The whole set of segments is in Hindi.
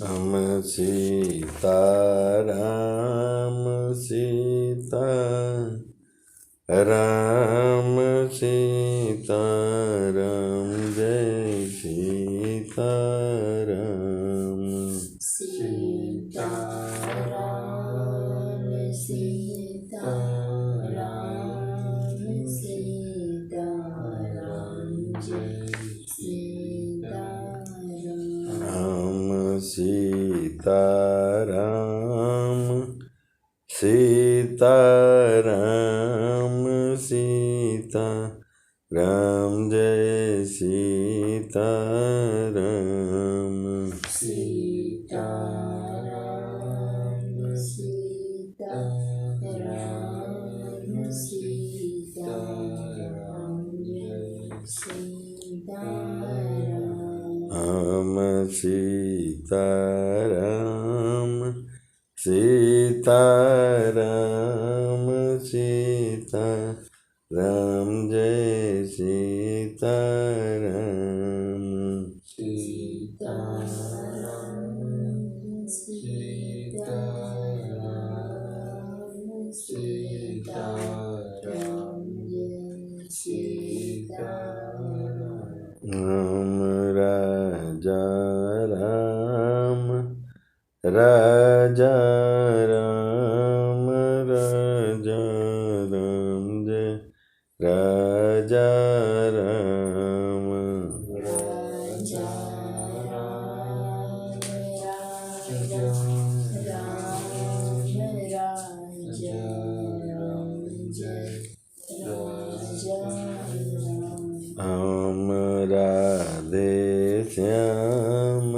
हम सीता राम सीता राम सीता राम जय सीता राम। सीता राम सीता राम सीता राम जय सीता राम। हम सीता राम सीता राम सीता राम जय सीता राम। सीता राम सीता राम सीता राम जय सीता राम। हम सीता राम सीता राम सीता राम जय सीता राम। सीता राम सीता राम सीता राम जय सीता राम। राम राजा राम राजा राम राजा राम जय राजा राम। राजा राम राजा राम राजा राम जय राजा राम। हम राधे श्याम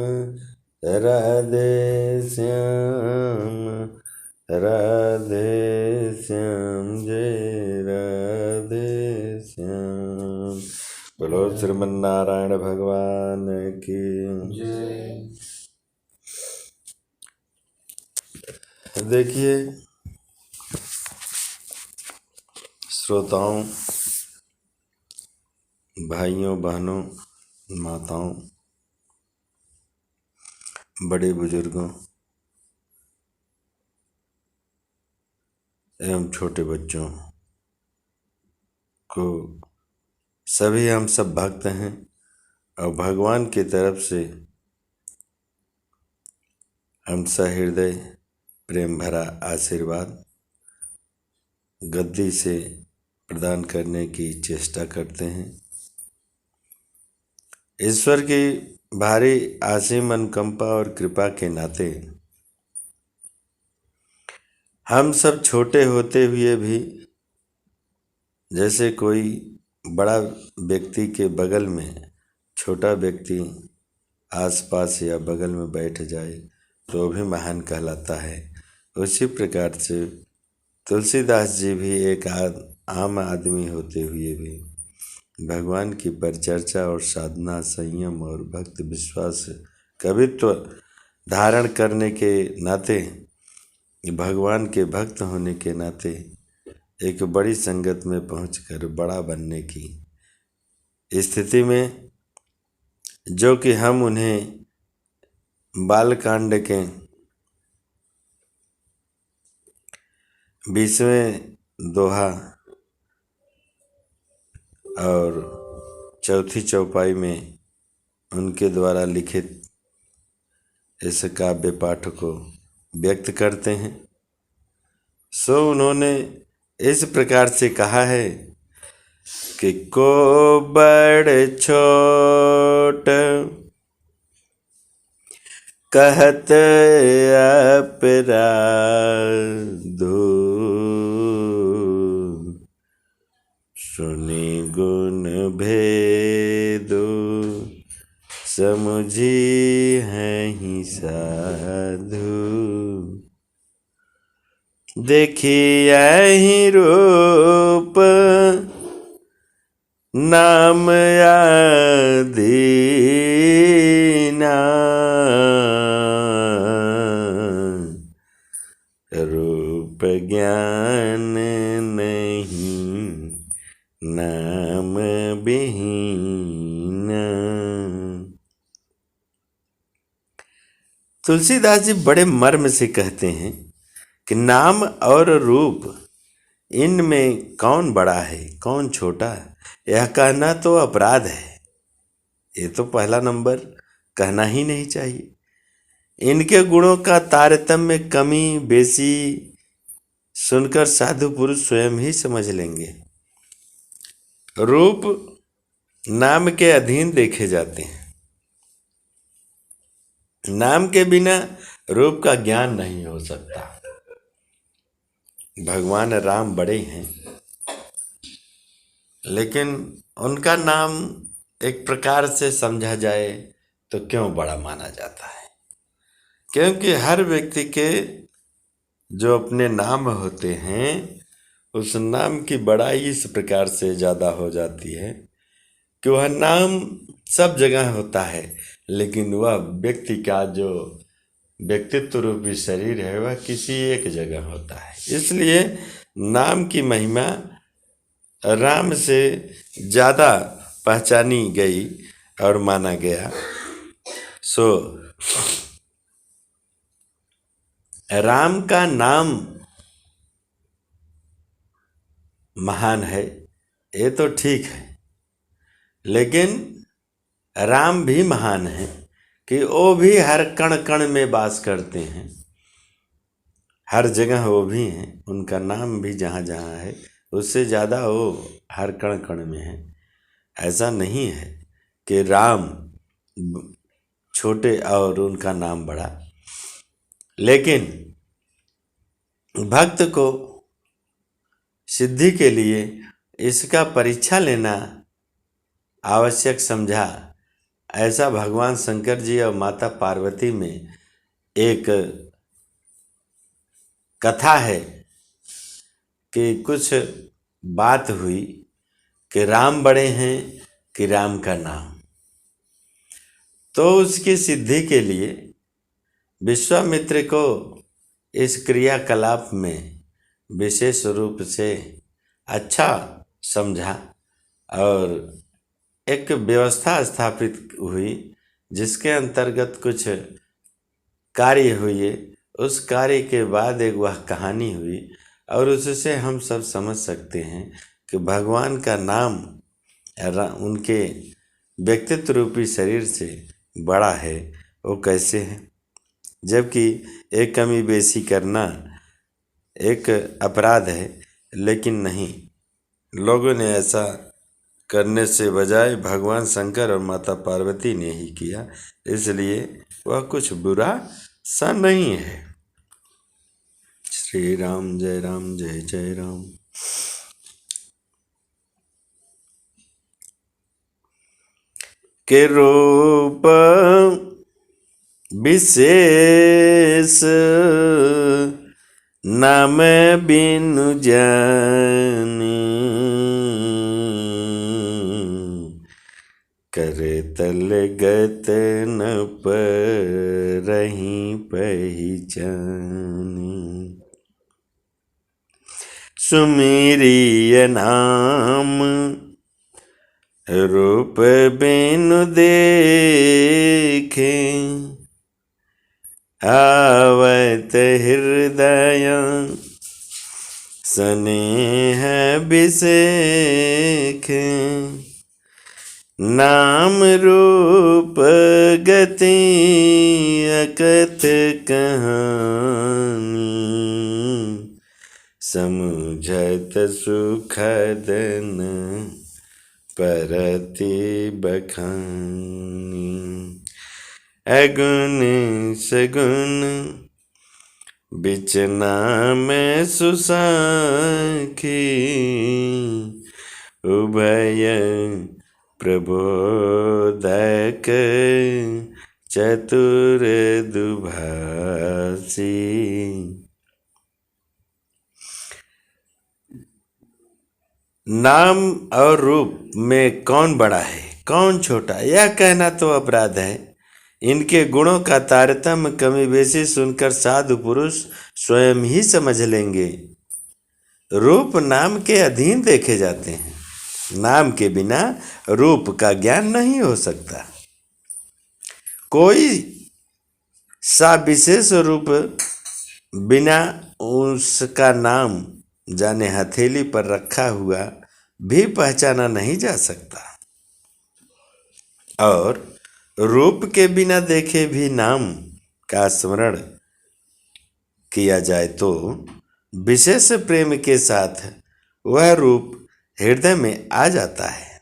राधे श्याम राधे श्याम जय राधे श्याम। बोलो श्रीमन्नारायण भगवान की जय। देखिए श्रोताओं, भाइयों बहनों, माताओं, बड़े बुजुर्गों एवं छोटे बच्चों को, सभी हम सब भक्त हैं और भगवान की तरफ से हम सहृदय प्रेम भरा आशीर्वाद गद्दी से प्रदान करने की चेष्टा करते हैं। ईश्वर की भारी असीम अनुकंपा और कृपा के नाते हम सब छोटे होते हुए भी जैसे कोई बड़ा व्यक्ति के बगल में छोटा व्यक्ति आसपास या बगल में बैठ जाए तो भी महान कहलाता है, उसी प्रकार से तुलसीदास जी भी एक आम आदमी होते हुए भी भगवान की परिचर्चा और साधना, संयम और भक्त विश्वास, कवित्व धारण करने के नाते, भगवान के भक्त होने के नाते एक बड़ी संगत में पहुंचकर बड़ा बनने की स्थिति में, जो कि हम उन्हें बालकांड के 20वें दोहा और चौथी चौपाई में उनके द्वारा लिखित इस काव्य पाठ को व्यक्त करते हैं। सो उन्होंने इस प्रकार से कहा है कि को बड़ छोट कहत अपराधो, सुनि गुण भेदो समुझी हैं साधु। देखिए रूप नाम आदीना, रूप ज्ञान नहीं नाम बिहीना। तुलसीदास जी बड़े मर्म से कहते हैं कि नाम और रूप इनमें कौन बड़ा है कौन छोटा है, यह कहना तो अपराध है। ये तो पहला नंबर कहना ही नहीं चाहिए। इनके गुणों का तारतम्य कमी बेसी सुनकर साधु पुरुष स्वयं ही समझ लेंगे। रूप नाम के अधीन देखे जाते हैं। नाम के बिना रूप का ज्ञान नहीं हो सकता। भगवान राम बड़े हैं, लेकिन उनका नाम एक प्रकार से समझा जाए तो क्यों बड़ा माना जाता है? क्योंकि हर व्यक्ति के जो अपने नाम होते हैं उस नाम की बड़ाई इस प्रकार से ज़्यादा हो जाती है कि वह नाम सब जगह होता है, लेकिन वह व्यक्ति का जो व्यक्तित्व रूपी शरीर है वह किसी एक जगह होता है। इसलिए नाम की महिमा राम से ज़्यादा पहचानी गई और माना गया। सो राम का नाम महान है, ये तो ठीक है, लेकिन राम भी महान है कि वो भी हर कण कण में वास करते हैं, हर जगह वो भी हैं। उनका नाम भी जहाँ जहाँ है उससे ज़्यादा वो हर कण कण में है। ऐसा नहीं है कि राम छोटे और उनका नाम बड़ा, लेकिन भक्त को सिद्धि के लिए इसका परीक्षा लेना आवश्यक समझा। ऐसा भगवान शंकर जी और माता पार्वती में एक कथा है कि कुछ बात हुई कि राम बड़े हैं कि राम का नाम। तो उसकी सिद्धि के लिए विश्वामित्र को इस क्रियाकलाप में विशेष रूप से अच्छा समझा और एक व्यवस्था स्थापित हुई जिसके अंतर्गत कुछ कार्य हुए। उस कार्य के बाद एक वह कहानी हुई और उससे हम सब समझ सकते हैं कि भगवान का नाम उनके व्यक्तित्व रूपी शरीर से बड़ा है, वो कैसे है। जबकि एक कमी बेसी करना एक अपराध है, लेकिन नहीं, लोगों ने ऐसा करने से बजाय भगवान शंकर और माता पार्वती ने ही किया, इसलिए वह कुछ बुरा सा नहीं है। श्री राम जय जय राम। के रूप विशेष नाम बिनु जानी, करे तल गत न परहि पहचानी। सुमिरिय नाम रूप बिनु देखे, आवत हृदय स्नेह बिसेखे। नाम रूप गति अकथ कहानी, समुझत सुखदन परति बखानी। अगुण सगुण बिचना में सुसाखी, उभय प्रबोधक चतुर दुभाषी। नाम और रूप में कौन बड़ा है कौन छोटा, यह कहना तो अपराध है। इनके गुणों का तारतम्य कमी बेशी सुनकर साधु पुरुष स्वयं ही समझ लेंगे। रूप नाम के अधीन देखे जाते हैं। नाम के बिना रूप का ज्ञान नहीं हो सकता। कोई सा विशेष रूप बिना उसका नाम जाने हथेली पर रखा हुआ भी पहचाना नहीं जा सकता, और रूप के बिना देखे भी नाम का स्मरण किया जाए तो विशेष प्रेम के साथ वह रूप हृदय में आ जाता है।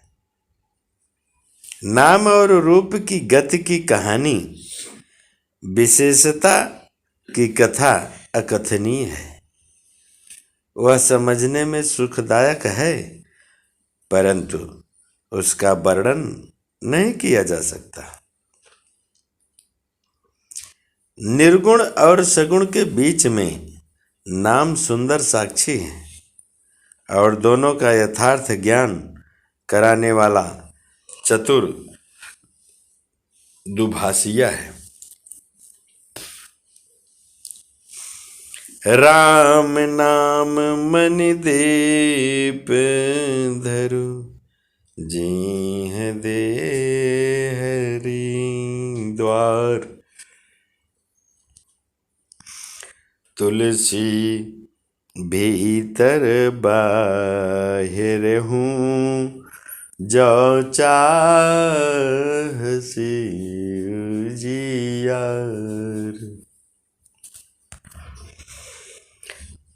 नाम और रूप की गति की कहानी, विशेषता की कथा अकथनीय है। वह समझने में सुखदायक है, परंतु उसका वर्णन नहीं किया जा सकता। निर्गुण और सगुण के बीच में नाम सुंदर साक्षी है, और दोनों का यथार्थ ज्ञान कराने वाला चतुर दुभाषिया है। राम नाम मनि दीप धरु, जीह दे हरि द्वार। तुलसी भीतर बाहिर हूँ, जो चाहसी उजियार।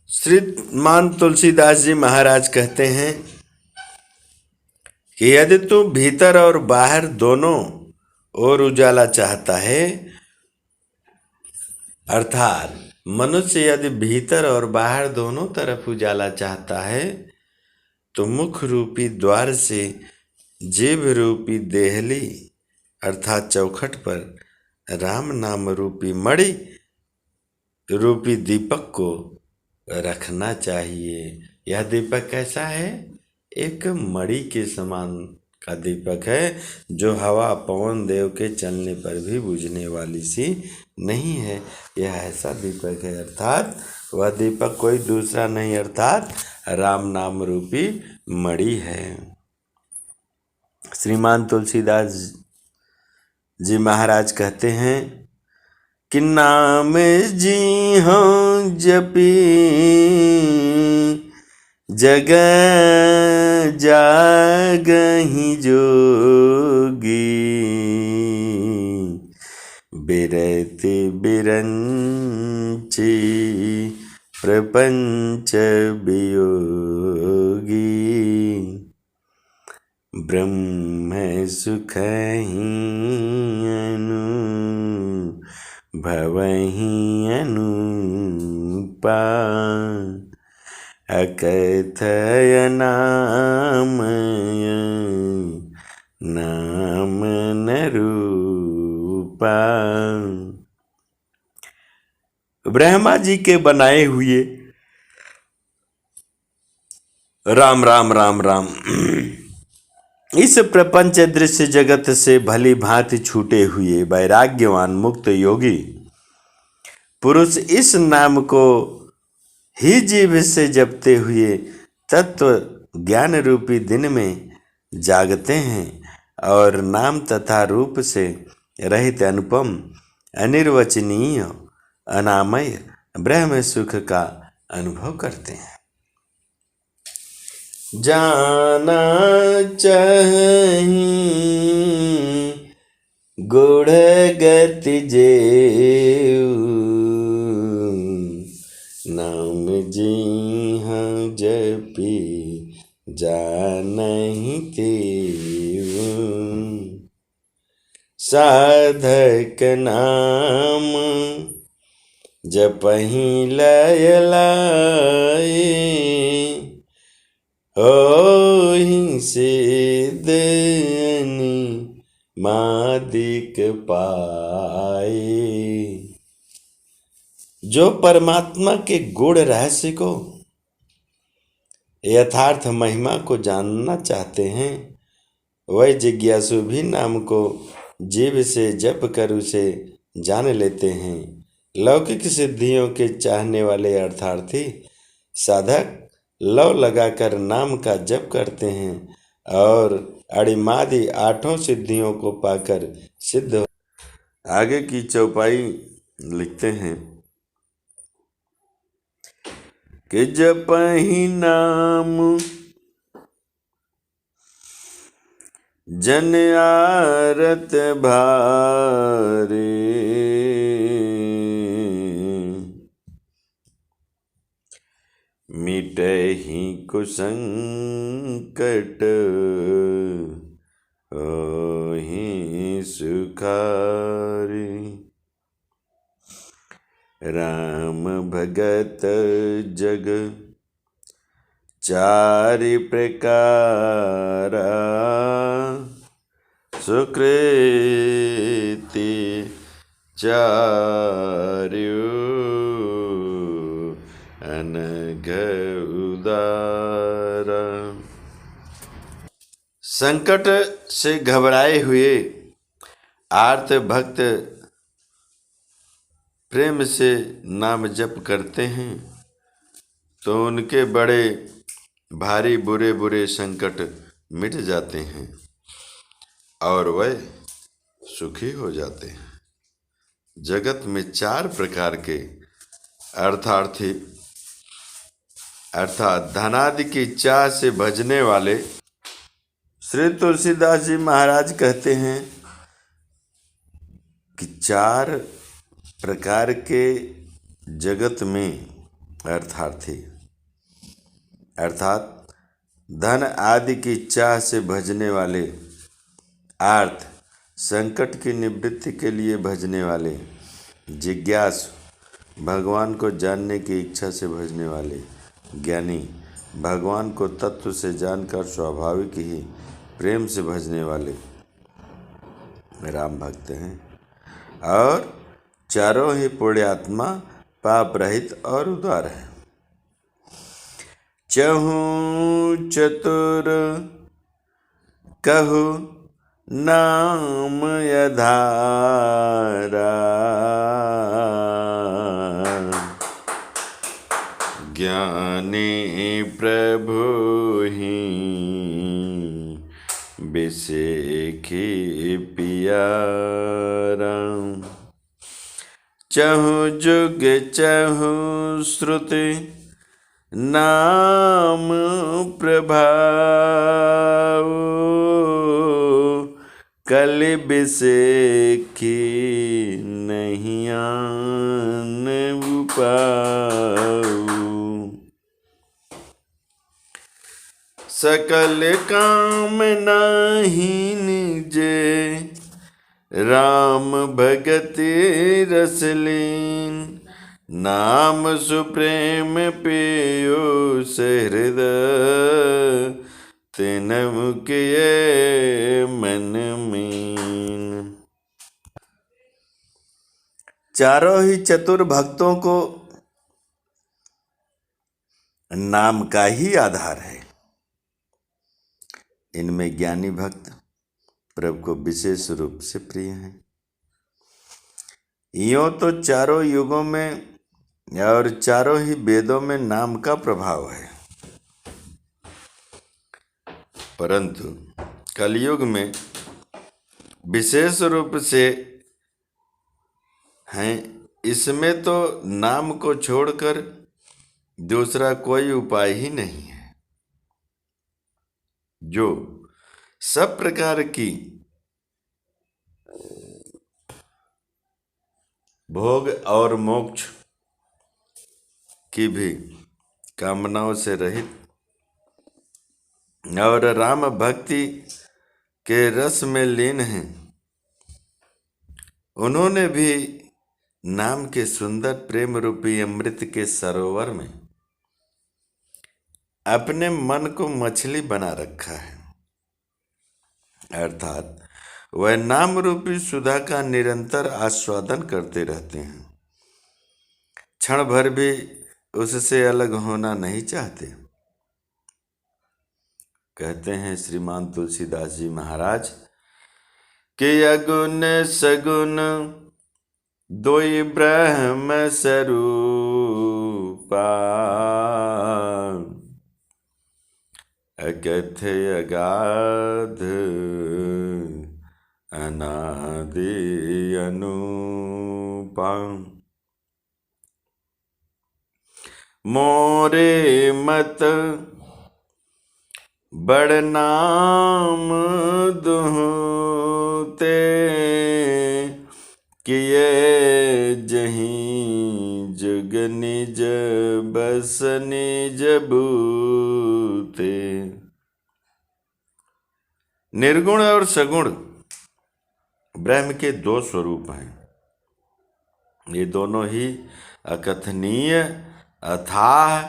श्रीमान तुलसीदास जी महाराज कहते हैं कि यदि तू भीतर और बाहर दोनों ओर उजाला चाहता है, अर्थात मनुष्य यदि भीतर और बाहर दोनों तरफ उजाला चाहता है, तो मुख रूपी द्वार से जीभ रूपी देहली अर्थात चौखट पर राम नाम रूपी मणि रूपी दीपक को रखना चाहिए। यह दीपक कैसा है? एक मणि के समान का दीपक है, जो हवा पवन देव के चलने पर भी बुझने वाली सी नहीं है। यह ऐसा दीपक है, अर्थात वह दीपक कोई दूसरा नहीं, अर्थात राम नाम रूपी मणि है। श्रीमान तुलसीदास जी महाराज कहते हैं कि नाम जी हाँ जपी जग जागहि जोगी, बिरति बिरंची प्रपंच वियोगी, ब्रह्म सुखहि भवहि अनुपा, अकथय नामय नाम न रूपा। ब्रह्मा जी के बनाए हुए राम राम राम राम इस प्रपंच दृश्य जगत से भली भांति छूटे हुए वैराग्यवान मुक्त योगी पुरुष इस नाम को ही जीभ से जपते हुए तत्व ज्ञान रूपी दिन में जागते हैं, और नाम तथा रूप से रहित अनुपम अनिर्वचनीय अनामय ब्रह्म सुख का अनुभव करते हैं। जाना चाहि गुढ़ गति जेऊ, नाम जी हाँ जपी जानहि तेऊ। साधक नाम जपहि लय लाए, होहि सिद्ध मादिक पाए। जो परमात्मा के गुण रहस्य को, यथार्थ महिमा को जानना चाहते हैं, वह जिज्ञासु भी नाम को जीव से जप कर उसे जान लेते हैं। लौकिक सिद्धियों के चाहने वाले अर्थार्थी साधक लव लगाकर नाम का जप करते हैं और अणिमादि आठों सिद्धियों को पाकर सिद्ध हो। आगे की चौपाई लिखते हैं कि जपहि नाम जन आरत भारे, मिटहि कुसंकट होहि सुखारि। राम भगत जग चारि प्रकारा, सुकृति चार्यो अनघ उदारा। संकट से घबराए हुए आर्त भक्त प्रेम से नाम जप करते हैं तो उनके बड़े भारी बुरे बुरे संकट मिट जाते हैं और वह सुखी हो जाते हैं। जगत में चार प्रकार के अर्थार्थी अर्थात धनादि की चाह से भजने वाले श्री तुलसीदास जी महाराज कहते हैं कि चार प्रकार के जगत में अर्थार्थी अर्थात धन आदि की चाह से भजने वाले, आर्थ संकट की निवृत्ति के लिए भजने वाले, जिज्ञासु भगवान को जानने की इच्छा से भजने वाले, ज्ञानी भगवान को तत्व से जानकर स्वाभाविक ही प्रेम से भजने वाले राम भक्त हैं। और चारों ही पुण्यात्मा पाप रहित और उदार हैं। चहु चतुर कहु नाम यधारा, ज्ञानी प्रभु ही बिसेखी पियारा। चहु जुग चहु श्रुति नाम प्रभाव, कलि बिसेखी नहीं आन उपाऊ। सकल काम नाहीन जे राम भगति रस लीन, नाम सुप्रेम पीयूष हृदय तिन मुकिए मन मीन। चारों ही चतुर भक्तों को नाम का ही आधार है। इनमें ज्ञानी भक्त प्रभु को विशेष रूप से प्रिय हैं। यूं तो चारों युगों में और चारों ही वेदों में नाम का प्रभाव है, परंतु कलयुग में विशेष रूप से हैं। इसमें तो नाम को छोड़कर दूसरा कोई उपाय ही नहीं है। जो सब प्रकार की भोग और मोक्ष की भी कामनाओं से रहित और राम भक्ति के रस में लीन हैं, उन्होंने भी नाम के सुंदर प्रेम रूपी अमृत के सरोवर में अपने मन को मछली बना रखा है, अर्थात वह नाम रूपी सुधा का निरंतर आस्वादन करते रहते हैं, क्षण भर भी उससे अलग होना नहीं चाहते। कहते हैं श्रीमान तुलसीदास जी महाराज कि अगुण सगुण दोई ब्रह्म स्वरूपा, अकथ अगाध अनादि अनुपा, मोरे मत बड़ नाम दुहते, किए जहीं जुग निज बस निज बूते। निर्गुण और सगुण ब्रह्म के दो स्वरूप हैं, ये दोनों ही अकथनीय, अथाह,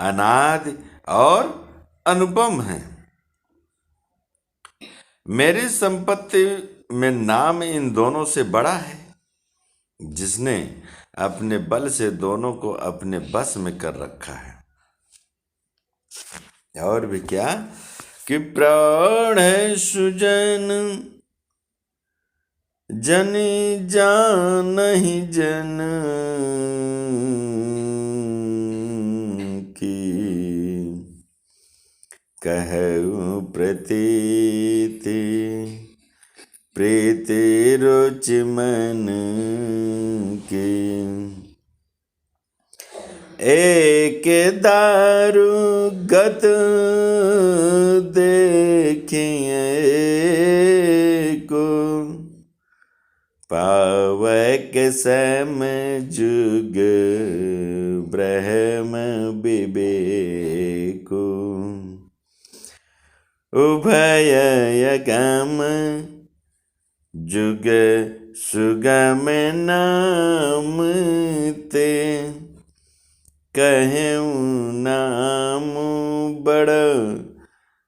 अनादि और अनुपम हैं। मेरी संपत्ति में नाम इन दोनों से बड़ा है, जिसने अपने बल से दोनों को अपने बस में कर रखा है। और भी क्या कि प्राण है सुजन जन जानहि जन की, कहूँ प्रतीति प्रीति रुचि मन की, एक दारु गत देखिए को, पावै के सम जुग ब्रह्म विवेको, उभय यगम जुग सुगम नाम ते, कहूँ नाम बड़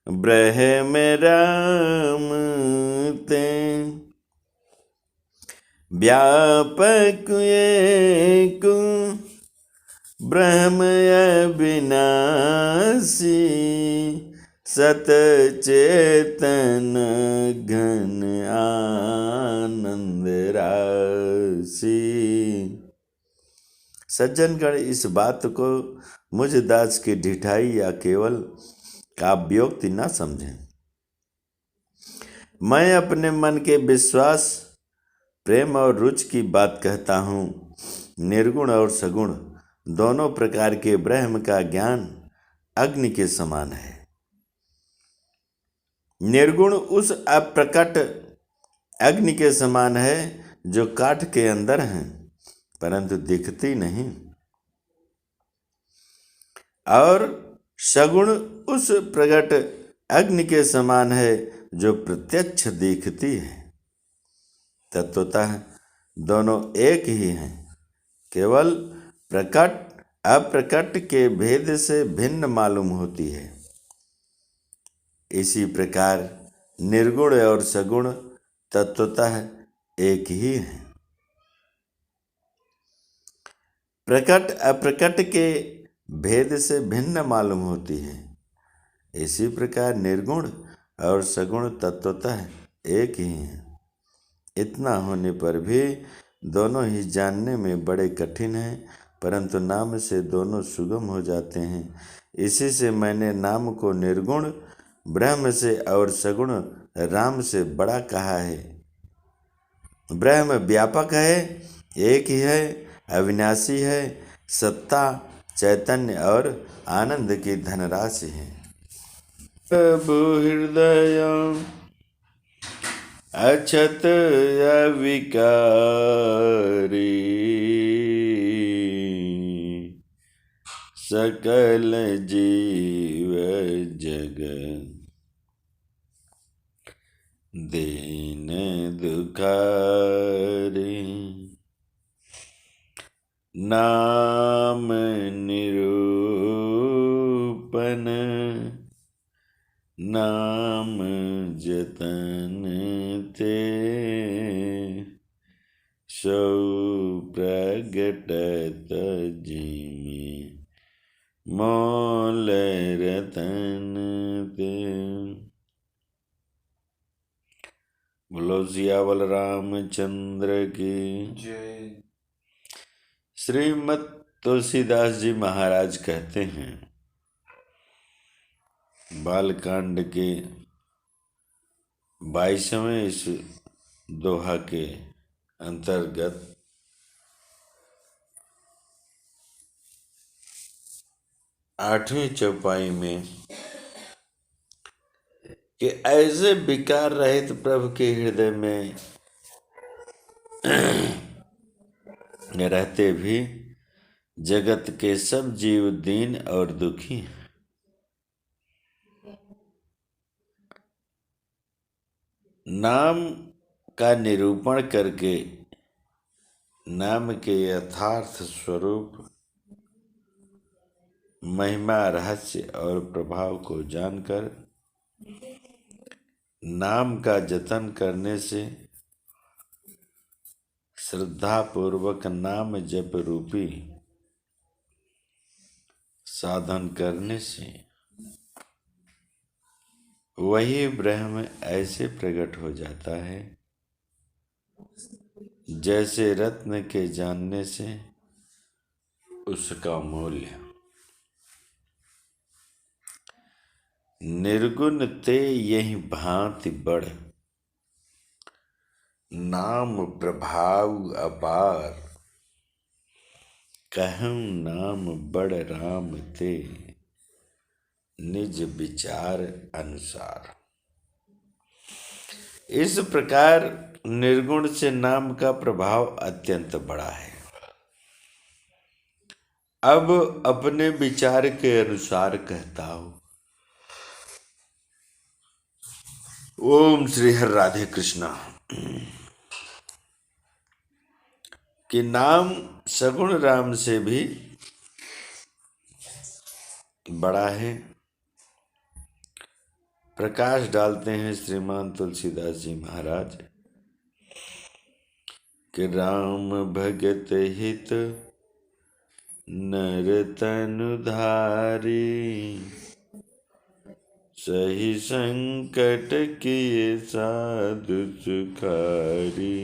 ब्रह्म राम ते, व्यापक एक ब्रह्म अविनाशी, सत चेतन घन आनंद राशि। सज्जनगण इस बात को मुझ दास की ढिठाई या केवल काव्योक्ति न समझें। मैं अपने मन के विश्वास, प्रेम और रुचि की बात कहता हूँ। निर्गुण और सगुण दोनों प्रकार के ब्रह्म का ज्ञान अग्नि के समान है। निर्गुण उस अप्रकट अग्नि के समान है जो काठ के अंदर है परंतु दिखती नहीं, और सगुण उस प्रकट अग्नि के समान है जो प्रत्यक्ष दिखती है। तत्वतः दोनों एक ही हैं, केवल प्रकट अप्रकट के भेद से भिन्न मालूम होती है। इसी प्रकार निर्गुण और सगुण तत्वतः एक ही है। प्रकट अप्रकट के भेद से भिन्न मालूम होती है। इसी प्रकार निर्गुण और सगुण तत्वतः एक ही हैं। इतना होने पर भी दोनों ही जानने में बड़े कठिन हैं, परंतु नाम से दोनों सुगम हो जाते हैं। इसी से मैंने नाम को निर्गुण ब्रह्म से और सगुण राम से बड़ा कहा है। ब्रह्म व्यापक है, एक ही है, अविनाशी है, सत्ता, चैतन्य और आनंद की धनराशि है। प्रभु हृदय अछत अविकारी, सकल जीव जग दीन दुखारी, नाम निरूपन नाम जतन ते, सौ प्रगटत जिमि मोल रतन ते। बोलो सियावल रामचंद्र की जय। श्रीमद तुलसीदास जी महाराज कहते हैं, बालकांड के 22वें इस दोहा के अंतर्गत 8वीं चौपाई में कि ऐसे विकार रहित प्रभु के हृदय में रहते भी जगत के सब जीव दीन और दुखी हैं। नाम का निरूपण करके नाम के यथार्थ स्वरूप, महिमा, रहस्य और प्रभाव को जानकर नाम का जतन करने से, श्रद्धा पूर्वक नाम जप रूपी साधन करने से वही ब्रह्म ऐसे प्रकट हो जाता है जैसे रत्न के जानने से उसका मूल्य। निर्गुण ते यही भांति बढ़, नाम प्रभाव अपार, कहूँ नाम बड़ राम ते, निज विचार अनुसार। इस प्रकार निर्गुण से नाम का प्रभाव अत्यंत बड़ा है। अब अपने विचार के अनुसार कहता हूं। ओम श्री हर राधे कृष्णा। कि नाम सगुण राम से भी बड़ा है। प्रकाश डालते हैं श्रीमान तुलसीदास जी महाराज कि राम भगत हित नर तनु धारी, सही संकट किए साधु सुखारी,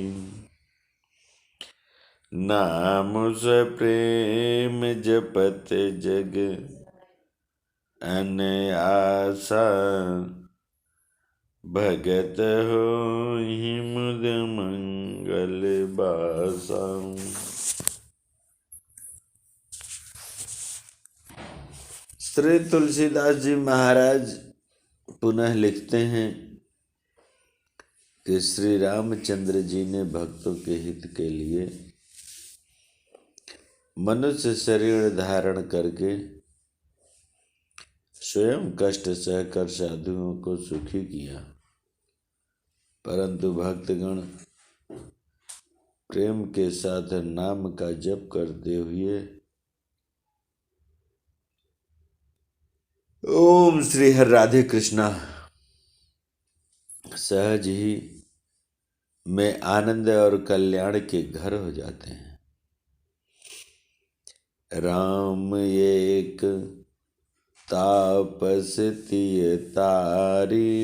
नाम स प्रेम जपत जग अनआसा, भगत होहि मुद मंगल बासा। श्री तुलसीदास जी महाराज पुनः लिखते हैं कि श्री रामचंद्र जी ने भक्तों के हित के लिए मनुष्य शरीर धारण करके स्वयं कष्ट सहकर साधुओं को सुखी किया, परंतु भक्तगण प्रेम के साथ नाम का जप करते हुए ओम श्री हर राधे कृष्णा सहज ही में आनंद और कल्याण के घर हो जाते हैं। राम एक तापस तिय तारी,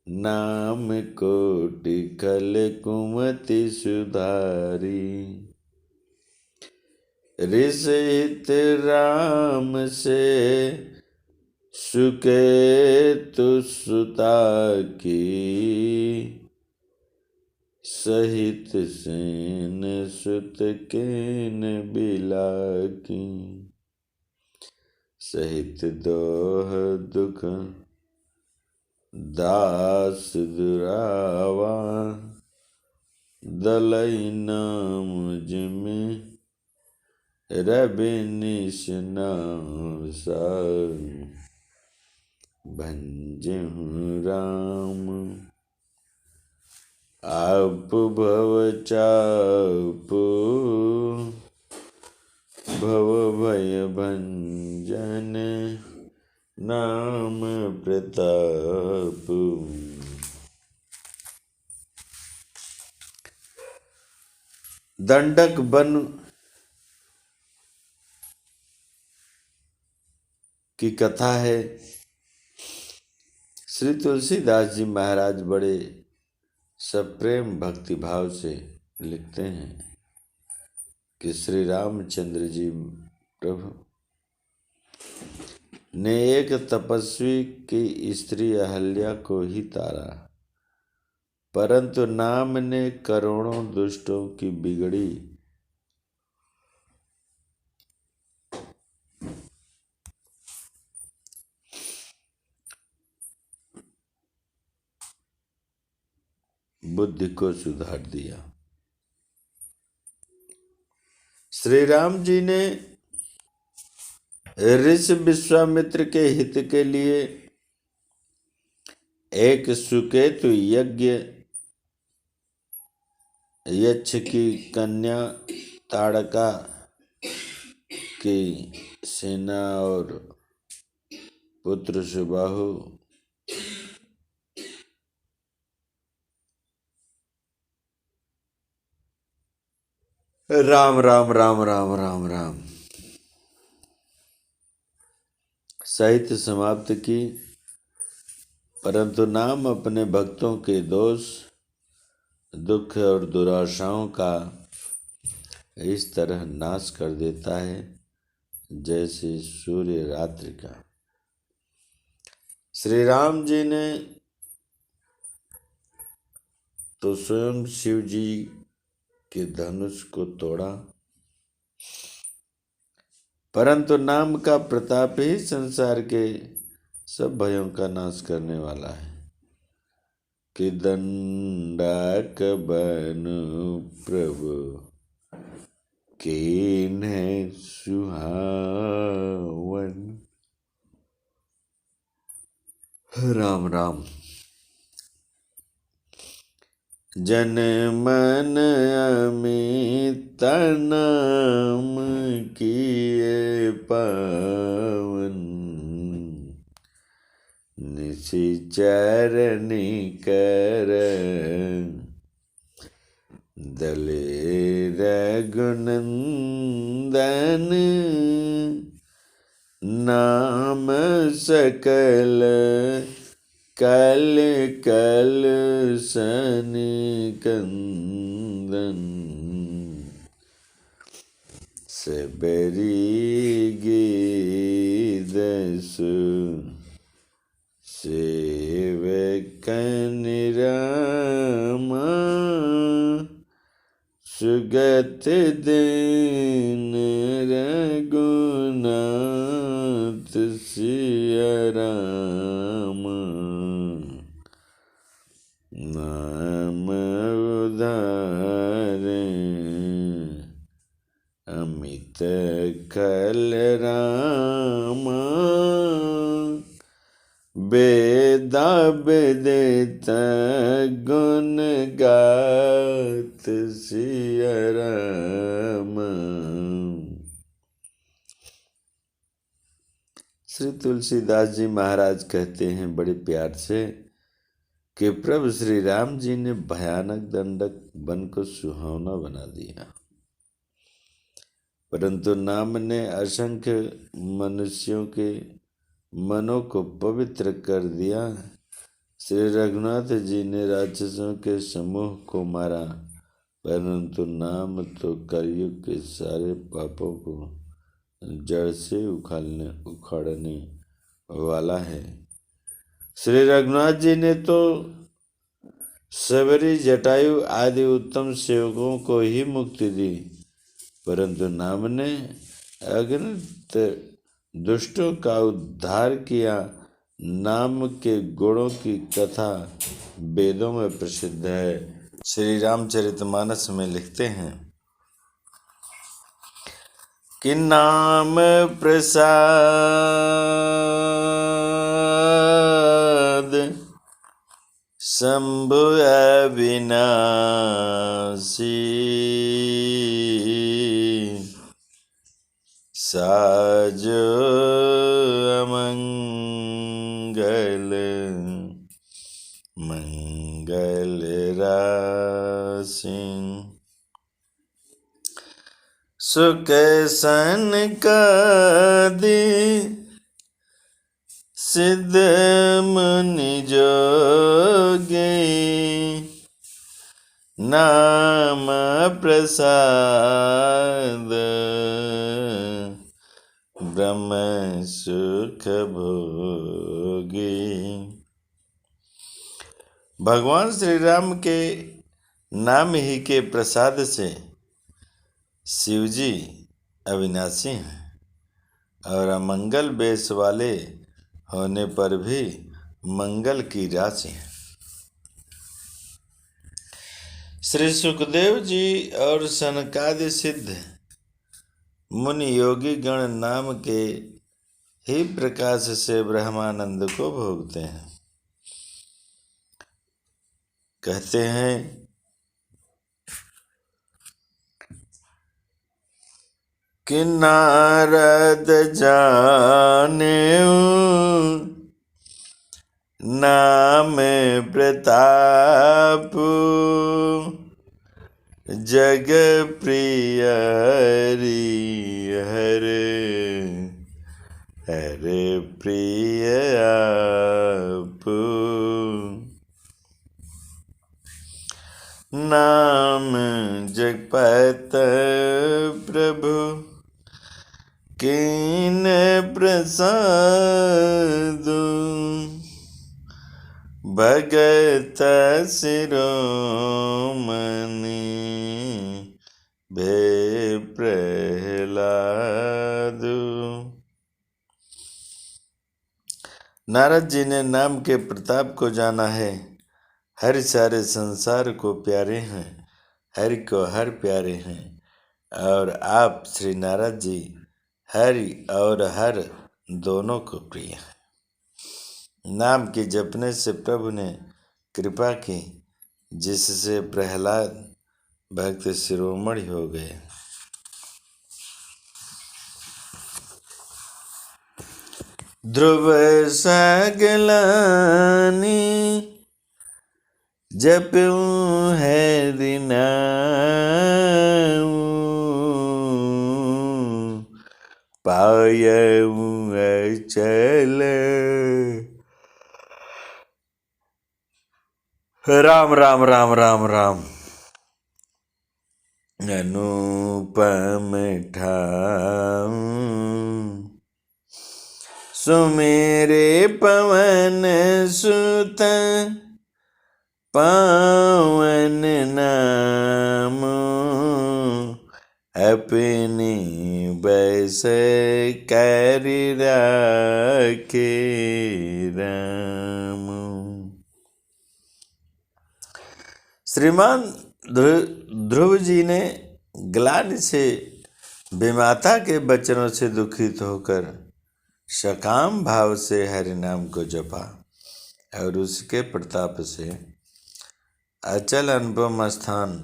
नाम कोटि खल कुमति सुधारी, ऋषित राम से सुकेतु सुता की, सहित सेन सुत केन बिलाकी, सहित दोह दुख दास दुरावा, दलई नाम जिमि रवि निश नाम सा। भंजहु राम। आप भव चाप भव भय भंजन नाम प्रताप। दंडक वन की कथा है। श्री तुलसीदास जी महाराज बड़े सप्रेम भक्ति भाव से लिखते हैं कि श्री रामचंद्र जी प्रभु ने एक तपस्वी की स्त्री अहल्या को ही तारा, परंतु नाम ने करोड़ों दुष्टों की बिगड़ी बुद्धि को सुधार दिया। श्री राम जी ने ऋषि विश्वामित्र के हित के लिए एक सुकेतु यक्ष की कन्या ताड़का की सेना और पुत्र सुबाहु राम राम राम राम राम राम सहित समाप्त की, परंतु नाम अपने भक्तों के दोष दुख और दुराशाओं का इस तरह नाश कर देता है जैसे सूर्य रात्रि का। श्री राम जी ने तो स्वयं शिव जी के धनुष को तोड़ा, परंतु नाम का प्रताप ही संसार के सब भयों का नाश करने वाला है। कि दंडक बनु प्रभु कीन्ह सुहावन। राम राम। जन मन अमित नाम किए पावन। निशिचर कर दलेर रघुनंदन। नाम सकल कल कल सनिकंदन। सबरी गीदसु सेवकन रामा। सुगत दिन रघुनाथ सिया रामा। नाम उधारे अमित खल रामा। वेदा वेदित गुण गात सिया रामा। श्री तुलसीदास जी महाराज कहते हैं बड़े प्यार से कि प्रभु श्री राम जी ने भयानक दंडक वन को सुहावना बना दिया, परंतु नाम ने असंख्य मनुष्यों के मनों को पवित्र कर दिया। श्री रघुनाथ जी ने राक्षसों के समूह को मारा, परंतु नाम तो कलयुग के सारे पापों को जड़ से उखाड़ने वाला है। श्री रघुनाथ जी ने तो सबरी जटायु आदि उत्तम सेवकों को ही मुक्ति दी, परंतु नाम ने अगणित दुष्टों का उद्धार किया। नाम के गुणों की कथा वेदों में प्रसिद्ध है। श्री रामचरितमानस में लिखते हैं कि नाम प्रसाद शंभु अविनाशी साजो अमंगल मंगल राशि सुख सनकादि सिद्ध मुनि जोगी नाम प्रसाद ब्रह्म सुख भोगी। भगवान श्री राम के नाम ही के प्रसाद से शिवजी अविनाशी हैं और अमंगल बेश वाले होने पर भी मंगल की राशि हैं। श्री सुखदेव जी और सनकादि सिद्ध मुनि योगी गण नाम के ही प्रकाश से ब्रह्मानंद को भोगते हैं। कहते हैं कि नारद जानेऊ नाम प्रताप जग प्रिय हरे हरे प्रिय आप नाम जगपत प्रभु कीन प्रसाद भगत शिरोमणि भे प्रहलाद। नारद जी ने नाम के प्रताप को जाना है। हरि सारे संसार को प्यारे हैं, हरि को हर प्यारे हैं और आप श्री नारद जी हरि और हर दोनों को प्रिय हैं। नाम के जपने से प्रभु ने कृपा की, जिससे प्रहलाद भक्त शिरोमणि हो गए। ध्रुव सगलानी जपू हरि नाम पायऊ अचल राम राम राम राम राम अनुपम ठाम सुमेरे पवन सुत पावन नाम अपनी बस कर राखे राम। श्रीमान ध्रुव जी ने ग्लानि से विमाता के वचनों से दुखित होकर सकाम भाव से हरि नाम को जपा और उसके प्रताप से अचल अनुपम स्थान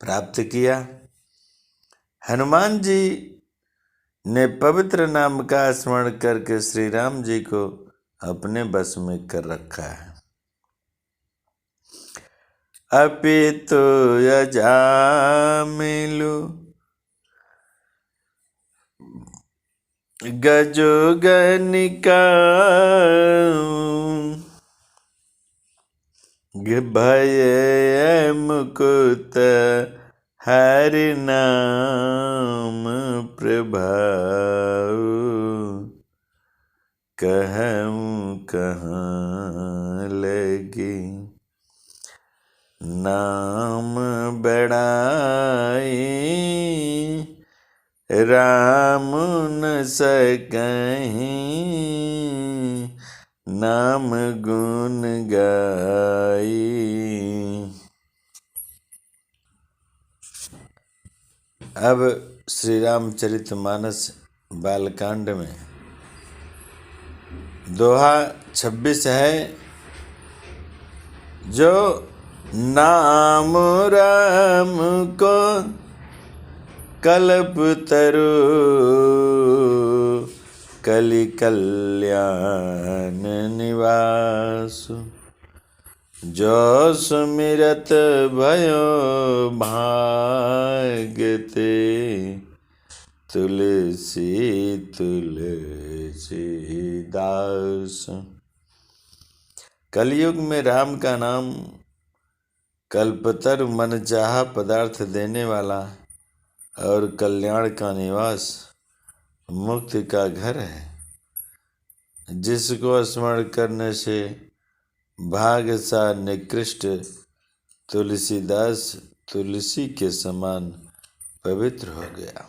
प्राप्त किया। हनुमान जी ने पवित्र नाम का स्मरण करके श्री राम जी को अपने बस में कर रखा है। अपितु यजामिलु गजो गनिका भय मुकुत हरि नाम प्रभाव कहूँ कहाँ लगी नाम बढ़ाई राम न सकहीं नाम गुण गाई। अब श्री रामचरितमानस बालकांड में दोहा 26 है, जो नाम राम को कल्पतरु कलि कल्याण निवासु, जो सुमिरत भयो भाग्यते तुलसी तुलसीदास। कलयुग में राम का नाम कल्पतरु मनचाहा पदार्थ देने वाला और कल्याण का निवास, मुक्ति का घर है। जिसको स्मरण करने से भाग्य सा निकृष्ट तुलसीदास तुलसी के समान पवित्र हो गया।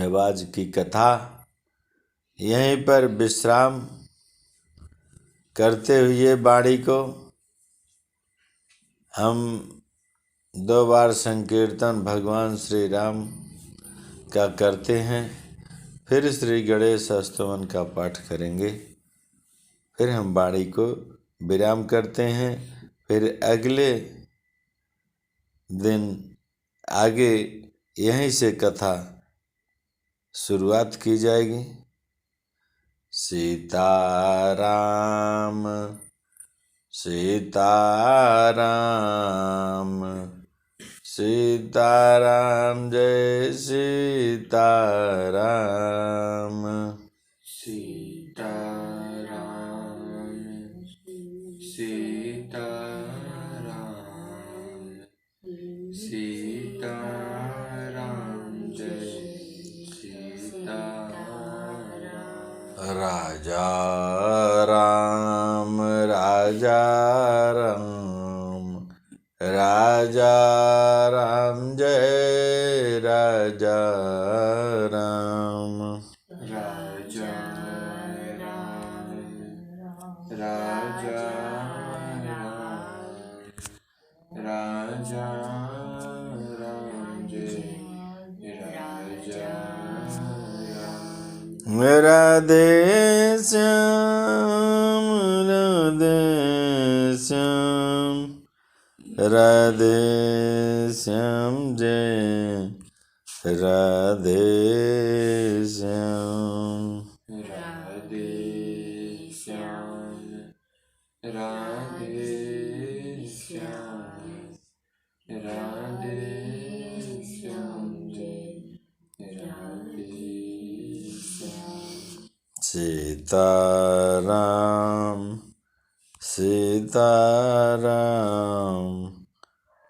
अब आज की कथा यहीं पर विश्राम करते हुए वाणी को हम 2 बार संकीर्तन भगवान श्री राम का करते हैं, फिर श्री गणेश स्तवन का पाठ करेंगे, फिर हम वाणी को विराम करते हैं, फिर अगले दिन आगे यहीं से कथा शुरुआत की जाएगी। सीताराम सीताराम सीताराम जय सीताराम। सीताराम सीताराम सीताराम जय सीताराम। राजा राम राजा राम राजा राम जय राजा राम। राजा राम राजा राम राजा राम जय राजा राम। राधे श्याम राधे श्याम राधे श्याम जय राधे श्याम। राधे श्याम राधे श्याम राधे श्याम जय राधे श्याम। सीताराम सीताराम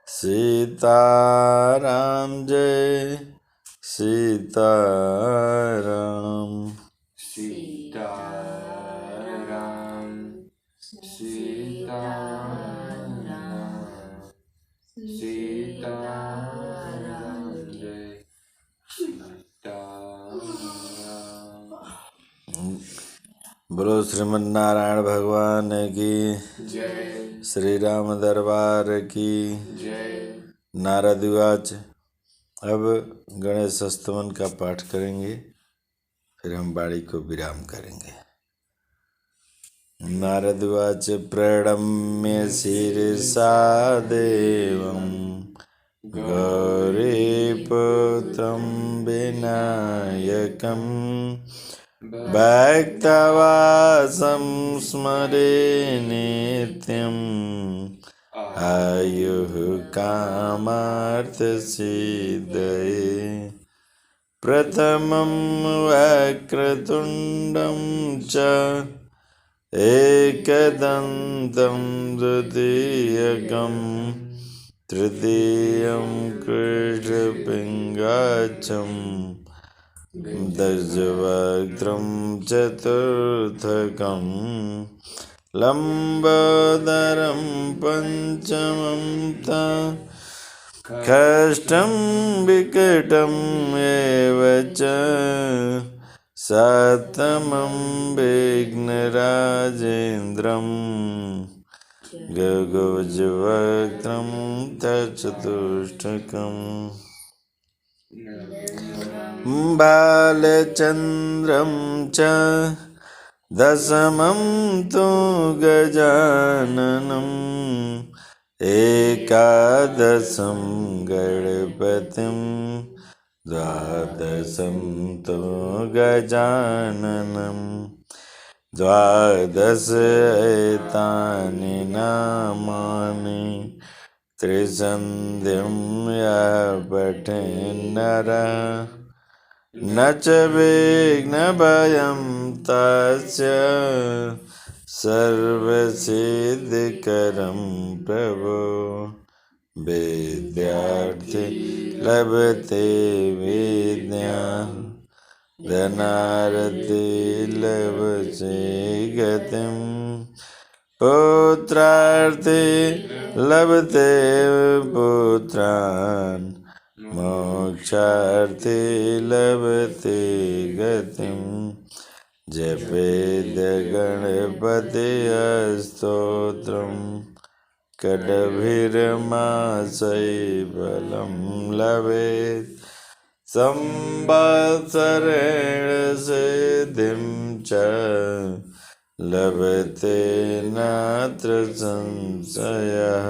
सीताराम जय सीताराम। सीताराम सीताराम सीताराम जय सीताराम। बोलो श्रीमन नारायण भगवान की जय। श्री राम दरबार की जय। नारद उवाच। अब गणेश स्तवन का पाठ करेंगे, फिर हम वाणी को विराम करेंगे। नारद उवाच। प्रणम्य शिरसा देवं गौरीपुत्रं विनायकं भक्तवासं स्मरे नित्यम् आयुः कामार्थसिद्धये। प्रथमं वक्रतुण्डं च एकदन्तं द्वितीयकं तृतीयं कृष्णपिङ्गाक्षं दशवक्त्रं चतुर्थकं लम्बोदरं पञ्चमं खष्टं विकटम् एव च सप्तमं विघ्नराजेन्द्रं गगोजवक्त्रं तचतुष्टकम्। बालचन्द्रं च दशमं तु गजाननम् एकादशं गणपतिं द्वादशं तु गजाननम् द्वादश एतानि नामानि त्रिसन्ध्यं यः पठेन्नरः न च विघ्नभयं तस्य सर्वसिद्धिकरं प्रभो विद्यार्थी लभते विद्यां धनार्थे लभते गतिं पुत्रार्थे लभते पुत्रान् मोक्षार्थे लभते गतिं जपेद गणपतिस्तोत्रं षड्भिर्मासै फलं लभेत् संवत्सरेण सिद्धिं च लभते नात्र संशयः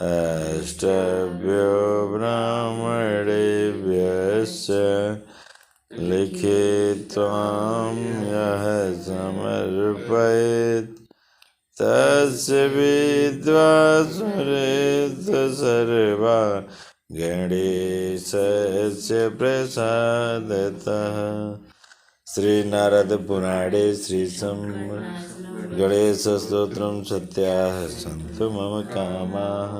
अष्टभ्यो ब्राह्मणेभ्यश्च लिखित्वां यः समर्पयेत् तस्य विद्वांसुरेषु सर्वा गणेशस्य प्रसादतः। श्री नारद पुराणे श्री गणेश स्तोत्रम सत्याः सन्तु मम कामाः।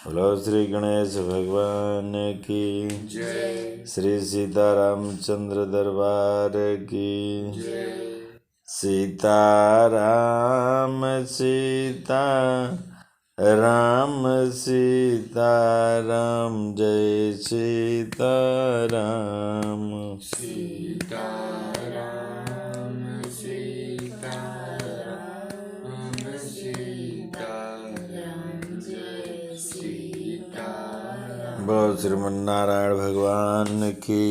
बोलो श्री गणेश भगवान की जय। श्री सीतारामचंद्र दरबार की सीताराम सीता राम सीताराम जय सीताराम सीताराम सीताराम सीताराम जय सीताराम। बोल श्रीमन्नारायण भगवान की